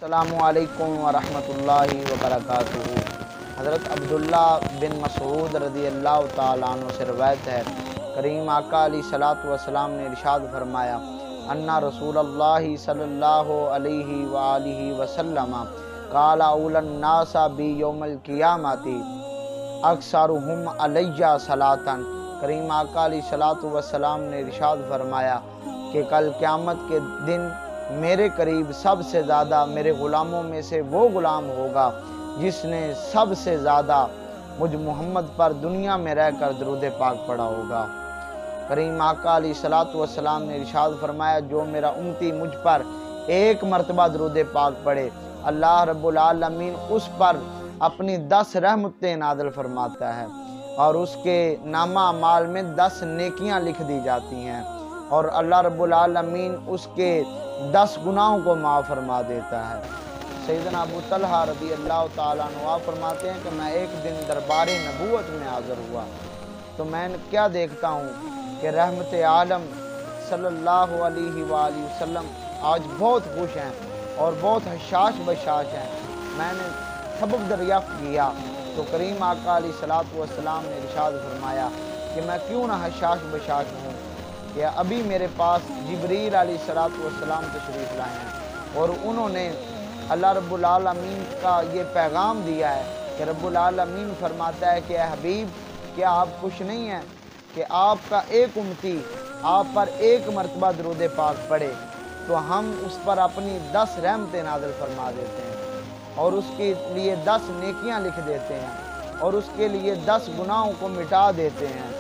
السلام علیکم ورحمۃ اللہ وبرکاتہ۔ حضرت عبداللہ بن مسعود رضی اللہ تعالیٰ عنہ سے روایت ہے، کریم آقا علیہ الصلوۃ والسلام نے ارشاد فرمایا، انا رسول اللہ صلی اللہ علیہ وآلہ وسلم قال اول الناس بی یوم القیامت اکثرہم علیہ صلاۃ۔ کریم آقا علیہ الصلوۃ والسلام نے ارشاد فرمایا کہ کل قیامت کے دن میرے قریب سب سے زیادہ میرے غلاموں میں سے وہ غلام ہوگا جس نے سب سے زیادہ مجھ محمد پر دنیا میں رہ کر درود پاک پڑھا ہوگا۔ کریم آقا علیہ الصلوۃ والسلام نے ارشاد فرمایا، جو میرا امتی مجھ پر ایک مرتبہ درود پاک پڑھے، اللہ رب العالمین اس پر اپنی 10 رحمتیں نازل فرماتا ہے اور اس کے نامہ اعمال میں 10 نیکیاں لکھ دی جاتی ہیں، اور اللہ رب العالمین اس کے 10 گناہوں کو معاف فرما دیتا ہے۔ سیدنا ابو طلحہ رضی اللہ تعالیٰ عنہ فرماتے ہیں کہ میں ایک دن دربار نبوت میں حاضر ہوا تو میں کیا دیکھتا ہوں کہ رحمت عالم صلی اللہ علیہ وآلہ وسلم آج بہت خوش ہیں اور بہت حشاش بشاش ہیں۔ میں نے سبب دریافت کیا تو کریم آقا علیہ الصلوۃ والسلام نے ارشاد فرمایا کہ میں کیوں نہ حشاش بشاش ہوں کہ ابھی میرے پاس جبریل علیہ الصلوۃ والسلام تشریف لائے ہیں اور انہوں نے اللہ رب العالمین کا یہ پیغام دیا ہے کہ رب العالمین فرماتا ہے کہ اے حبیب، کیا آپ خوش نہیں ہیں کہ آپ کا ایک امتی آپ پر ایک مرتبہ درود پاک پڑھے تو ہم اس پر اپنی 10 رحمتیں نازل فرما دیتے ہیں اور اس کے لیے 10 نیکیاں لکھ دیتے ہیں اور اس کے لیے 10 گناہوں کو مٹا دیتے ہیں۔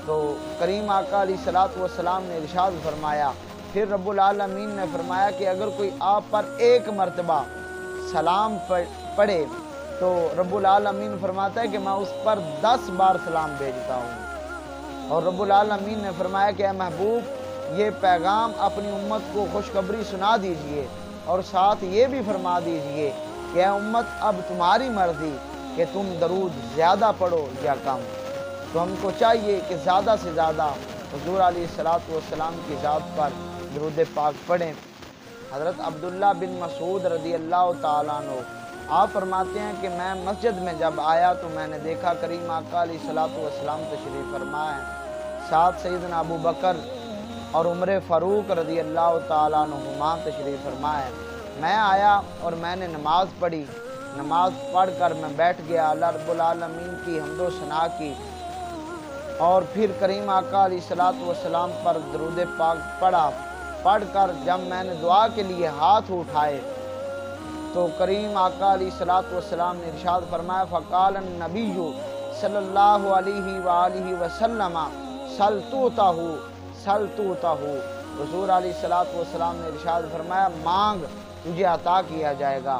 تو کریم آقا علیہ الصلوۃ والسلام نے ارشاد فرمایا، پھر رب العالمین نے فرمایا کہ اگر کوئی آپ پر ایک مرتبہ سلام پڑھے تو رب العالمین فرماتا ہے کہ میں اس پر 10 بار سلام بھیجتا ہوں، اور رب العالمین نے فرمایا کہ اے محبوب، یہ پیغام اپنی امت کو خوشخبری سنا دیجئے اور ساتھ یہ بھی فرما دیجئے کہ اے امت، اب تمہاری مرضی کہ تم درود زیادہ پڑھو یا کم۔ تو ہم کو چاہیے کہ زیادہ سے زیادہ حضور علیہ الصلوۃ والسلام کی ذات پر درود پاک پڑھیں۔ حضرت عبداللہ بن مسعود رضی اللہ تعالیٰ عنہ آپ فرماتے ہیں کہ میں مسجد میں جب آیا تو میں نے دیکھا کریم آقا علیہ الصلوۃ والسلام تشریف فرما ہے، ساتھ سیدنا ابو بکر اور عمر فاروق رضی اللہ تعالیٰ عنہما تشریف فرما ہے۔ میں آیا اور میں نے نماز پڑھی، نماز پڑھ کر میں بیٹھ گیا، اللہ رب العالمین کی حمد و ثنا کی اور پھر کریم آقا علیہ الصلوۃ والسلام پر درود پاک پڑھ کر جب میں نے دعا کے لیے ہاتھ اٹھائے تو کریم آقا علیہ الصلوۃ والسلام نے ارشاد فرمایا، فقال النبی صلی اللہ علیہ وآلہ وسلم سل توتہ۔ حضور علیہ الصلوۃ والسلام نے ارشاد فرمایا، مانگ تجھے عطا کیا جائے گا،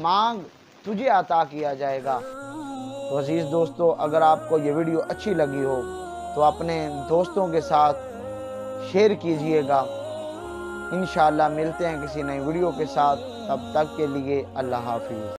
مانگ تجھے عطا کیا جائے گا۔ تو عزیز دوستو، اگر آپ کو یہ ویڈیو اچھی لگی ہو تو اپنے دوستوں کے ساتھ شیئر کیجئے گا۔ انشاءاللہ ملتے ہیں کسی نئی ویڈیو کے ساتھ، تب تک کے لیے اللہ حافظ۔